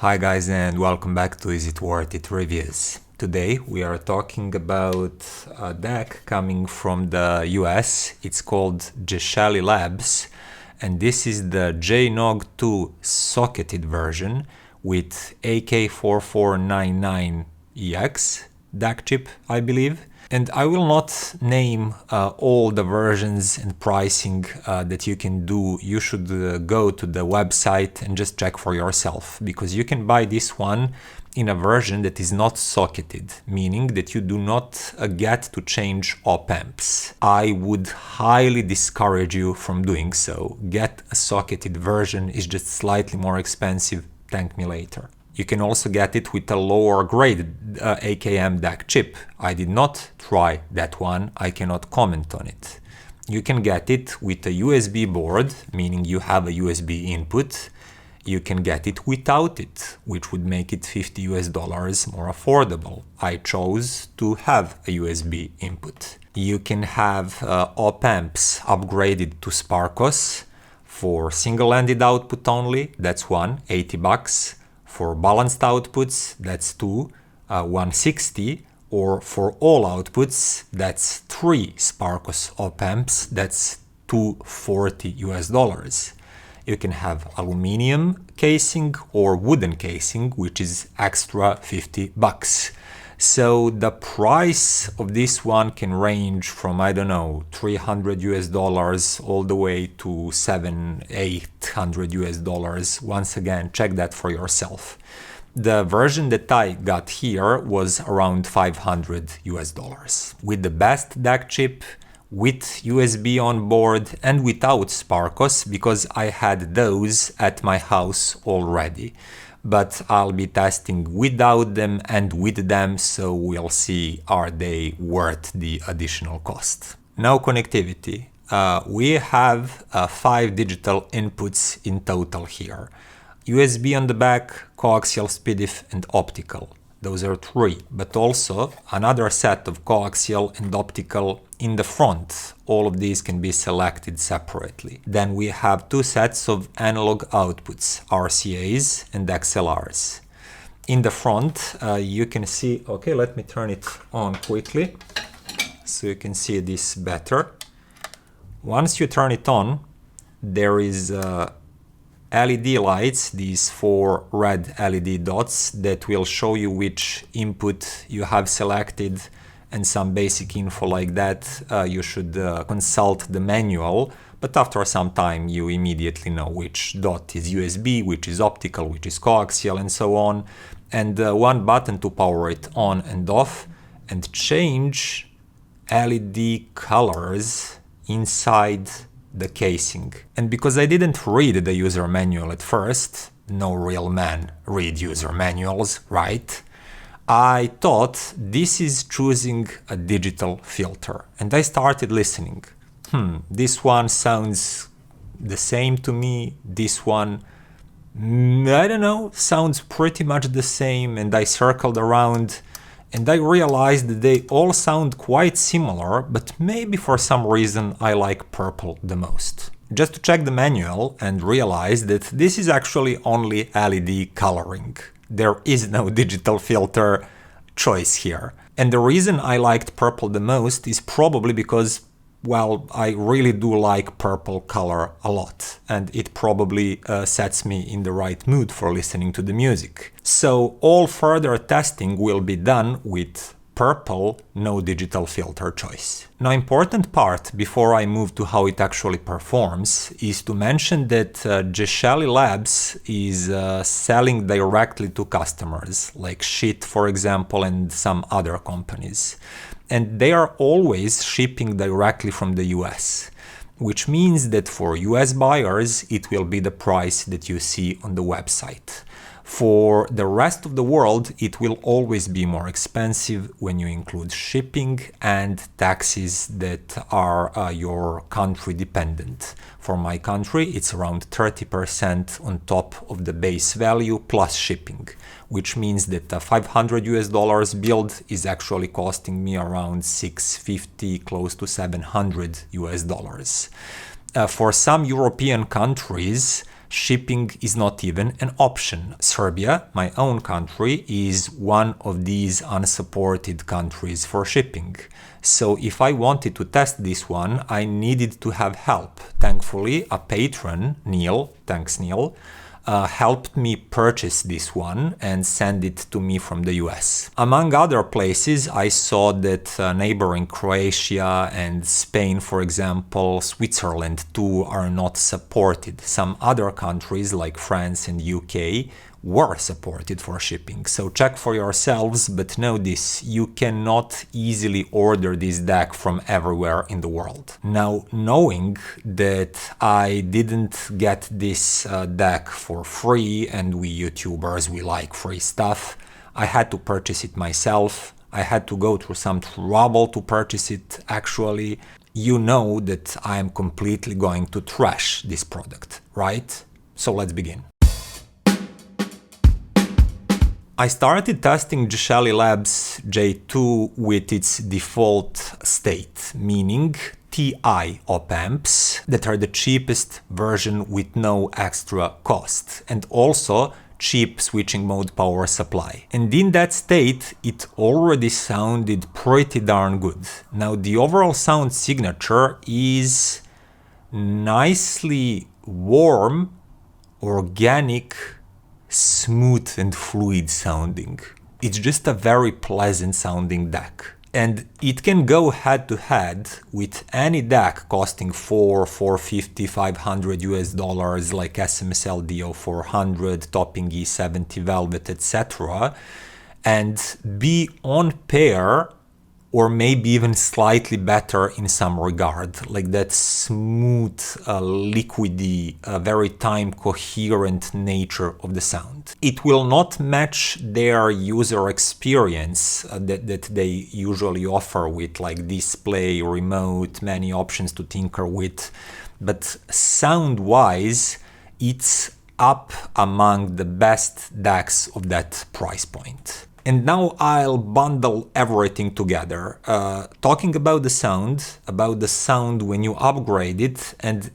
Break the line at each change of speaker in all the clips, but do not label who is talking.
Hi guys, and welcome back to Is It Worth It Reviews. Today we are talking about a DAC coming from the US. It's called Geshelli Labs, and this is the JNOG 2 socketed version with AK4499EX DAC chip, I believe. And I will not name all the versions and pricing that you can do. You should go to the website and just check for yourself, because you can buy this one in a version that is not socketed, meaning that you do not get to change op amps. I would highly discourage you from doing so. Get a socketed version, it's just slightly more expensive, thank me later. You can also get it with a lower grade AKM DAC chip. I did not try that one, I cannot comment on it. You can get it with a USB board, meaning you have a USB input. You can get it without it, which would make it $50 more affordable. I chose to have a USB input. You can have op amps upgraded to Sparkos for single-ended output only, that's one, $80. For balanced outputs, that's two, 160, or for all outputs, that's three Sparkos op amps, that's $240. You can have aluminum casing or wooden casing, which is extra $50. So the price of this one can range from, I don't know, $300 all the way to $700-800. Once again, check that for yourself. The version that I got here was around $500 with the best DAC chip, with USB on board and without Sparkos, because I had those at my house already. But I'll be testing without them and with them, so we'll see are they worth the additional cost. Now connectivity. We have 5 digital inputs in total here. USB on the back, coaxial, SPDIF and optical. Those are 3, but also another set of coaxial and optical in the front. All of these can be selected separately. Then we have 2 sets of analog outputs, RCAs and XLRs. In the front, you can see, okay, let me turn it on quickly so you can see this better. Once you turn it on, there is LED lights, these 4 red LED dots that will show you which input you have selected and some basic info like that. You should consult the manual, but after some time you immediately know which dot is USB, which is optical, which is coaxial and so on. And one button to power it on and off and change LED colors inside the casing. And because I didn't read the user manual at first, no real man read user manuals, right? I thought this is choosing a digital filter, and I started listening. This one sounds the same to me, this one, I don't know, sounds pretty much the same, and I circled around and I realized that they all sound quite similar, but maybe for some reason I like purple the most. Just to check the manual and realize that this is actually only LED coloring. There is no digital filter choice here. And the reason I liked purple the most is probably because, well, I really do like purple color a lot, and it probably sets me in the right mood for listening to the music. So all further testing will be done with purple, no digital filter choice. Now, important part before I move to how it actually performs is to mention that Geshelli Labs is selling directly to customers, like Schiit, for example, and some other companies. And they are always shipping directly from the US, which means that for US buyers, it will be the price that you see on the website. For the rest of the world, it will always be more expensive when you include shipping and taxes that are your country dependent. For my country, it's around 30% on top of the base value plus shipping, which means that a $500 build is actually costing me around $650, close to $700. For some European countries, shipping is not even an option. Serbia, my own country, is one of these unsupported countries for shipping. So if I wanted to test this one, I needed to have help. Thankfully, a patron, Neil, thanks Neil, helped me purchase this one and send it to me from the US. Among other places, I saw that neighboring Croatia and Spain, for example, Switzerland too, are not supported. Some other countries like France and UK were supported for shipping. So check for yourselves, but know this, you cannot easily order this DAC from everywhere in the world. Now, knowing that I didn't get this DAC for free, and we YouTubers, we like free stuff, I had to purchase it myself. I had to go through some trouble to purchase it actually. You know that I am completely going to trash this product, right? So let's begin. I started testing Geshelli Labs J2 with its default state, meaning TI op amps that are the cheapest version with no extra cost, and also cheap switching mode power supply. And in that state, it already sounded pretty darn good. Now, the overall sound signature is nicely warm, organic, smooth and fluid sounding. It's just a very pleasant sounding DAC. And it can go head to head with any DAC costing $450, $500 like SMSL DO400, Topping E70 Velvet, etc. and be on pair or maybe even slightly better in some regard, like that smooth, liquidy, very time-coherent nature of the sound. It will not match their user experience that they usually offer with like display, remote, many options to tinker with, but sound-wise, it's up among the best DACs of that price point. And now I'll bundle everything together, talking about the sound when you upgrade it, and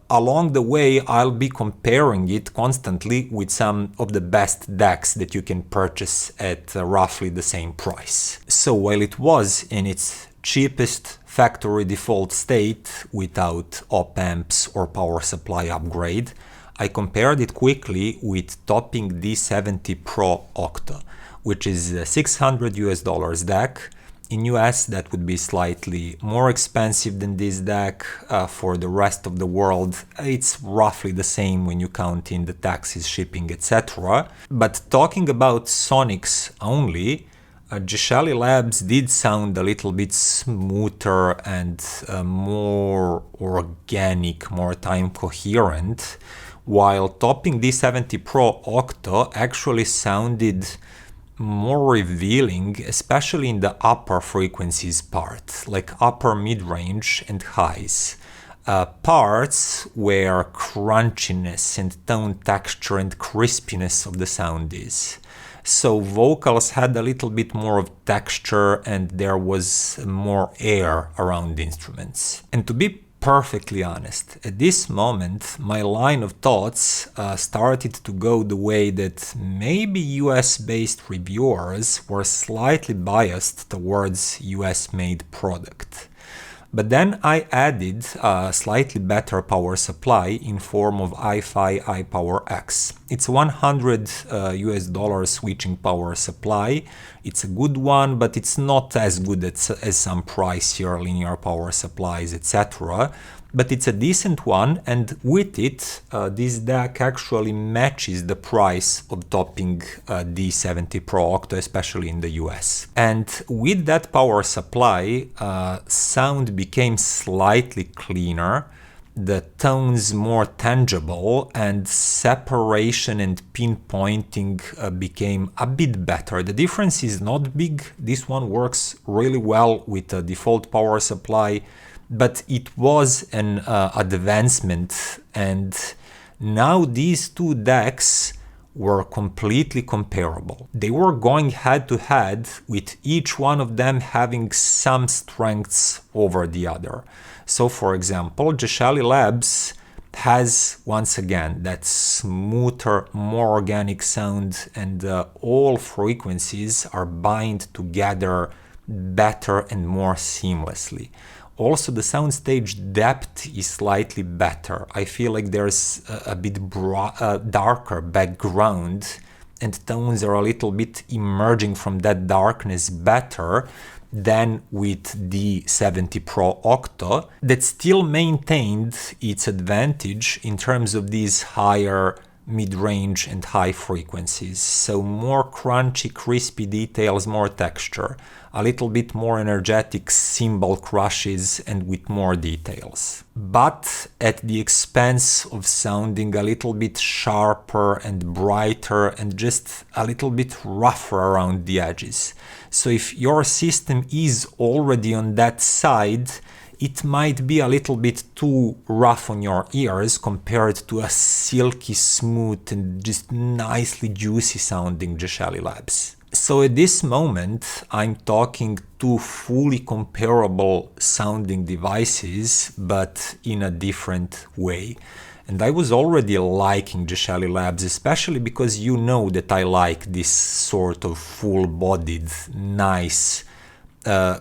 along the way I'll be comparing it constantly with some of the best DACs that you can purchase at roughly the same price. So while it was in its cheapest factory default state without op amps or power supply upgrade, I compared it quickly with Topping D70 Pro Octo, which is $600 DAC. In US, that would be slightly more expensive than this DAC. For the rest of the world, it's roughly the same when you count in the taxes, shipping, etc. But talking about sonics only, Geshelli Labs did sound a little bit smoother and more organic, more time coherent, while Topping D70 Pro Octo actually sounded more revealing, especially in the upper frequencies part, like upper mid-range and highs. Parts where crunchiness and tone texture and crispiness of the sound is. So vocals had a little bit more of texture and there was more air around the instruments. And to be perfectly honest, at this moment my line of thoughts started to go the way that maybe US-based reviewers were slightly biased towards US-made product. But then I added a slightly better power supply in form of hifi iPower X. It's $100 switching power supply. It's a good one, but it's not as good as some pricier linear power supplies, etc. But it's a decent one, and with it, this DAC actually matches the price of Topping D70 Pro Octo, especially in the US. And with that power supply, sound became slightly cleaner, the tones more tangible, and separation and pinpointing became a bit better. The difference is not big. This one works really well with a default power supply, but it was an advancement, and now these two DACs were completely comparable. They were going head to head, with each one of them having some strengths over the other. So for example, Geshelli Labs has once again that smoother, more organic sound, and all frequencies are bind together better and more seamlessly. Also, the soundstage depth is slightly better. I feel like there's a bit darker background, and tones are a little bit emerging from that darkness better than with D70 Pro Octo, that still maintained its advantage in terms of these higher mid-range and high frequencies. So more crunchy, crispy details, more texture, a little bit more energetic cymbal crashes and with more details. But at the expense of sounding a little bit sharper and brighter and just a little bit rougher around the edges. So if your system is already on that side, it might be a little bit too rough on your ears compared to a silky smooth and just nicely juicy sounding Geshelli Labs. So at this moment, I'm talking two fully comparable sounding devices, but in a different way. And I was already liking Geshelli Labs, especially because you know that I like this sort of full-bodied, nice,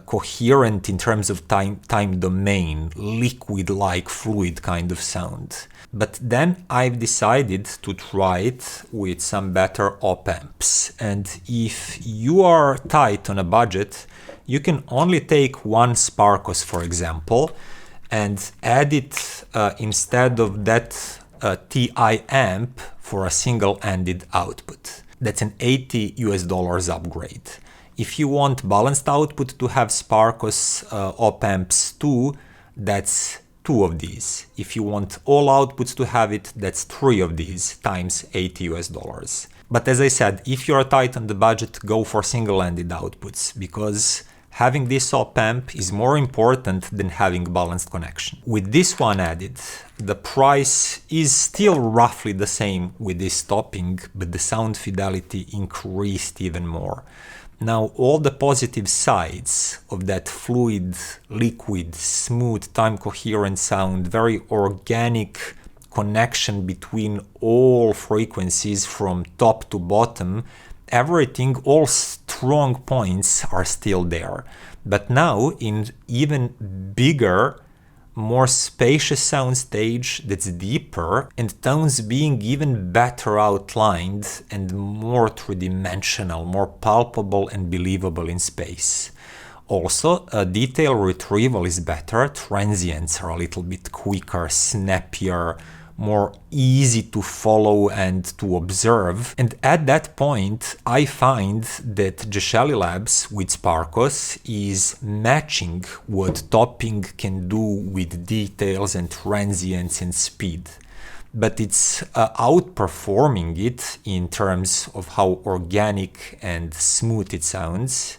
coherent in terms of time domain, liquid-like fluid kind of sound. But then I've decided to try it with some better op-amps. And if you are tight on a budget, you can only take one Sparkos, for example, and add it instead of that TI amp for a single-ended output. That's an $80 upgrade. If you want balanced output to have Sparkos op-amps too, that's 2 of these. If you want all outputs to have it, that's 3 of these times $80. But as I said, if you're tight on the budget, go for single-ended outputs, because having this op-amp is more important than having balanced connection. With this one added, the price is still roughly the same with this topping, but the sound fidelity increased even more. Now, all the positive sides of that fluid, liquid, smooth, time-coherent sound, very organic connection between all frequencies from top to bottom, everything, all strong points are still there. But now, in even bigger, more spacious soundstage that's deeper, and tones being even better outlined and more three-dimensional, more palpable and believable in space. Also, detail retrieval is better, transients are a little bit quicker, snappier, more easy to follow and to observe. And at that point, I find that Geshelli Labs with Sparkos is matching what Topping can do with details and transients and speed. But it's outperforming it in terms of how organic and smooth it sounds,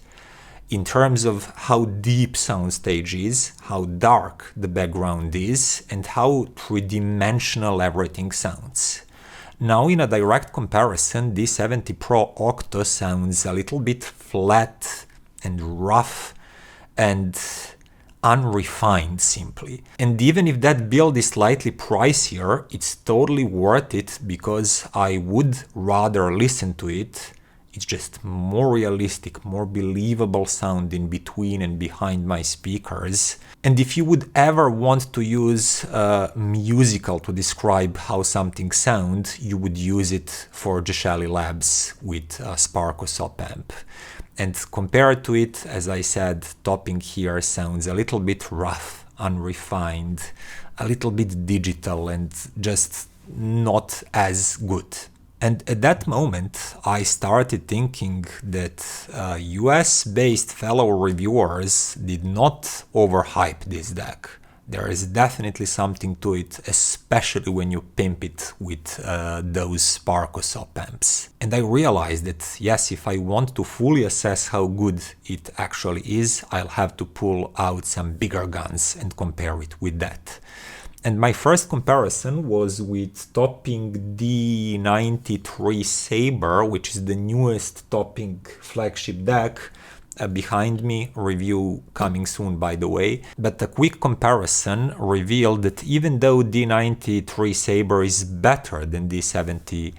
in terms of how deep soundstage is, how dark the background is, and how three-dimensional everything sounds. Now, in a direct comparison, D70 Pro Octo sounds a little bit flat and rough and unrefined simply. And even if that build is slightly pricier, it's totally worth it because I would rather listen to it. It's just more realistic, more believable sound in between and behind my speakers. And if you would ever want to use musical to describe how something sounds, you would use it for Geshelli Labs with Sparkos op-amp. And compared to it, as I said, Topping here sounds a little bit rough, unrefined, a little bit digital, and just not as good. And at that moment, I started thinking that US-based fellow reviewers did not overhype this DAC. There is definitely something to it, especially when you pimp it with those Sparkos op-amps. And I realized that, yes, if I want to fully assess how good it actually is, I'll have to pull out some bigger guns and compare it with that. And my first comparison was with Topping D90 III Sabre, which is the newest Topping flagship DAC, behind me, review coming soon by the way, but a quick comparison revealed that even though D90 III Sabre is better than D70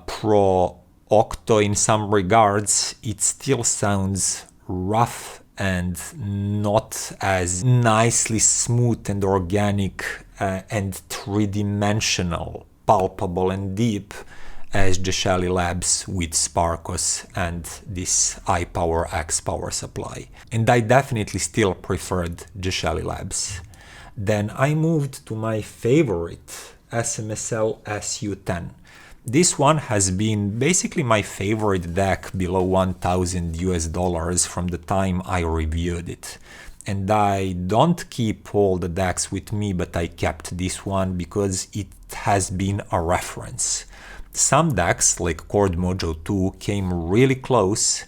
Pro Octo in some regards, it still sounds rough and not as nicely smooth and organic and three-dimensional, palpable and deep as Geshelli Labs with Sparkos and this iPower X power supply. And I definitely still preferred Geshelli Labs. Then I moved to my favorite SMSL SU-10. This one has been basically my favorite DAC below $1,000 from the time I reviewed it. And I don't keep all the DACs with me, but I kept this one because it has been a reference. Some DACs like Chord Mojo 2 came really close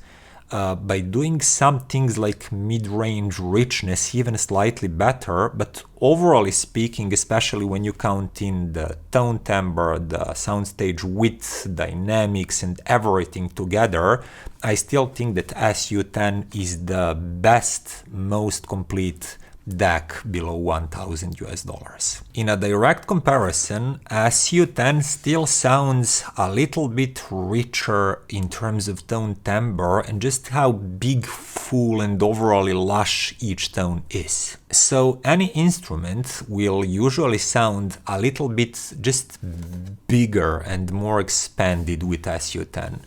by doing some things like mid-range richness even slightly better, but overall speaking, especially when you count in the tone timbre, the soundstage width, dynamics and everything together, I still think that SU-10 is the best, most complete DAC below $1,000. In a direct comparison, SU-10 still sounds a little bit richer in terms of tone timbre and just how big, full and overall lush each tone is. So any instrument will usually sound a little bit just bigger and more expanded with SU-10.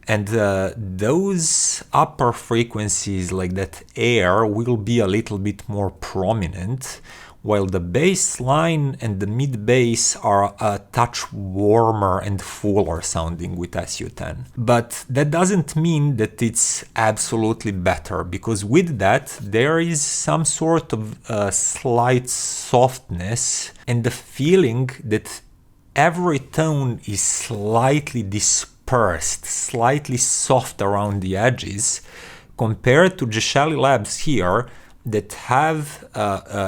And those upper frequencies like that air will be a little bit more prominent, while the bass line and the mid bass are a touch warmer and fuller sounding with SU-10. But that doesn't mean that it's absolutely better, because with that there is some sort of slight softness and the feeling that every tone is slightly dispersed, slightly soft around the edges, compared to Geshelli Labs here that have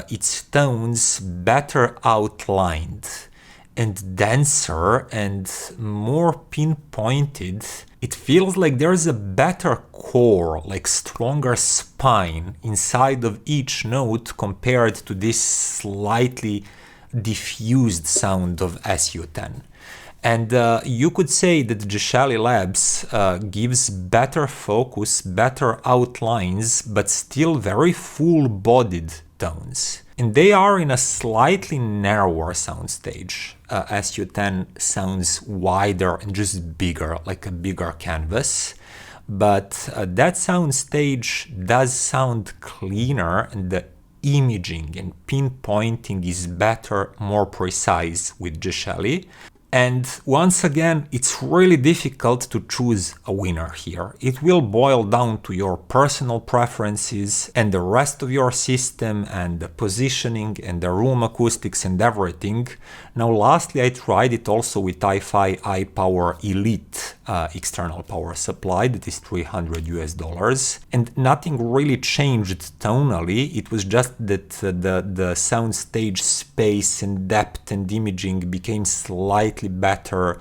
its tones better outlined and denser and more pinpointed. It feels like there's a better core, like stronger spine inside of each note compared to this slightly diffused sound of SU-10. And you could say that Geshelli Labs gives better focus, better outlines, but still very full-bodied tones. And they are in a slightly narrower soundstage. SU-10 sounds wider and just bigger, like a bigger canvas. But that soundstage does sound cleaner, and the imaging and pinpointing is better, more precise with Geshelli. And once again, it's really difficult to choose a winner here. It will boil down to your personal preferences and the rest of your system and the positioning and the room acoustics and everything. Now lastly, I tried it also with hifi iPower Elite external power supply that is $300 and nothing really changed tonally. It was just that the soundstage space and depth and imaging became slightly better,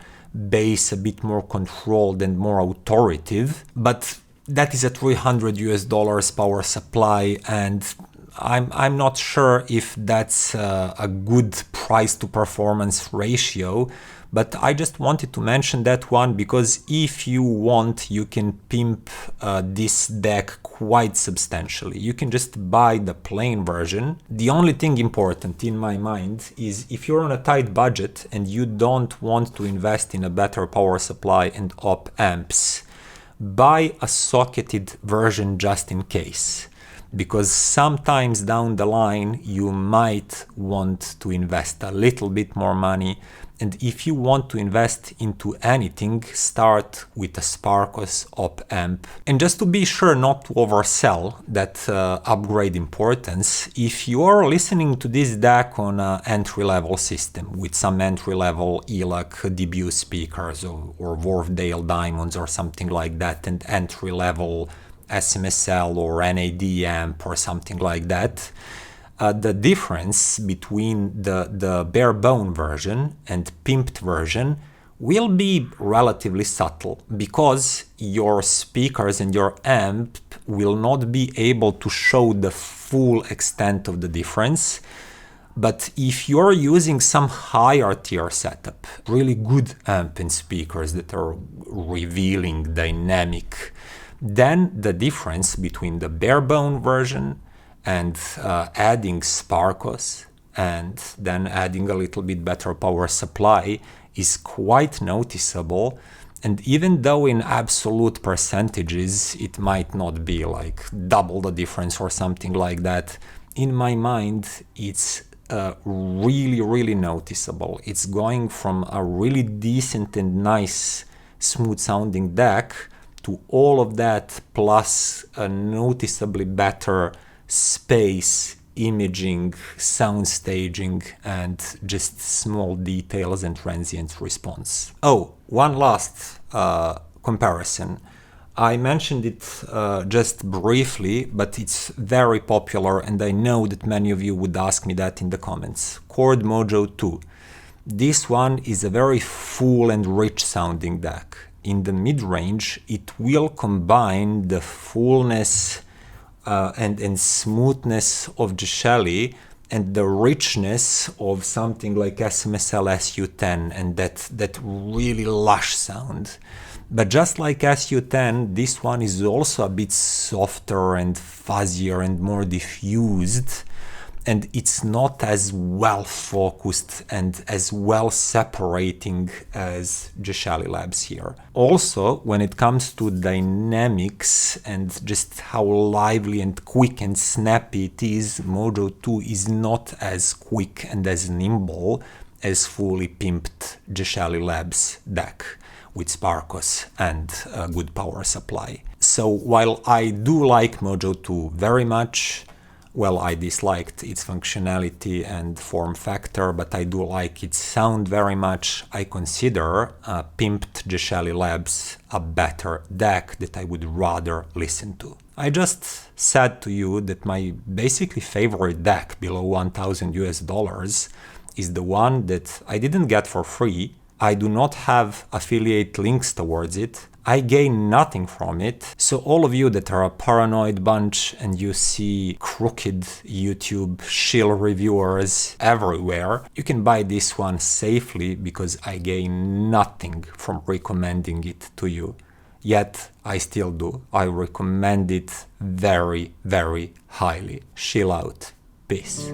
bass a bit more controlled and more authoritative, but that is a $300 power supply, and I'm not sure if that's a good price to performance ratio. But I just wanted to mention that one because if you want, you can pimp this DAC quite substantially. You can just buy the plain version. The only thing important in my mind is if you're on a tight budget and you don't want to invest in a better power supply and op amps, buy a socketed version just in case. Because sometimes down the line you might want to invest a little bit more money, and if you want to invest into anything, start with a Sparkos op amp. And just to be sure not to oversell that upgrade importance, if you are listening to this DAC on an entry-level system with some entry-level ELAC debut speakers or Wharfdale Diamonds or something like that, and entry-level SMSL or NAD amp or something like that, the difference between the bare bone version and pimped version will be relatively subtle because your speakers and your amp will not be able to show the full extent of the difference. But if you're using some higher tier setup, really good amp and speakers that are revealing dynamic, then the difference between the bare bone version and adding Sparkos and then adding a little bit better power supply is quite noticeable. And even though in absolute percentages it might not be like double the difference or something like that, in my mind it's really noticeable. It's going from a really decent and nice smooth sounding DAC to all of that plus a noticeably better space, imaging, sound staging, and just small details and transient response. Oh, one last comparison. I mentioned it just briefly, but it's very popular and I know that many of you would ask me that in the comments. Chord Mojo 2. This one is a very full and rich sounding DAC. In the mid-range, it will combine the fullness and smoothness of Geshelli and the richness of something like SMSL SU-10 and that really lush sound. But just like SU-10, this one is also a bit softer and fuzzier and more diffused, and it's not as well focused and as well separating as Geshelli Labs here. Also, when it comes to dynamics and just how lively and quick and snappy it is, Mojo 2 is not as quick and as nimble as fully pimped Geshelli Labs DAC with Sparkos and a good power supply. So while I do like Mojo 2 very much, well, I disliked its functionality and form factor, but I do like its sound very much. I consider pimped Geshelli Labs a better DAC that I would rather listen to. I just said to you that my basically favorite DAC below $1,000 is the one that I didn't get for free. I do not have affiliate links towards it. I gain nothing from it. So all of you that are a paranoid bunch and you see crooked YouTube shill reviewers everywhere, you can buy this one safely because I gain nothing from recommending it to you. Yet I still do. I recommend it very highly. Chill out. Peace.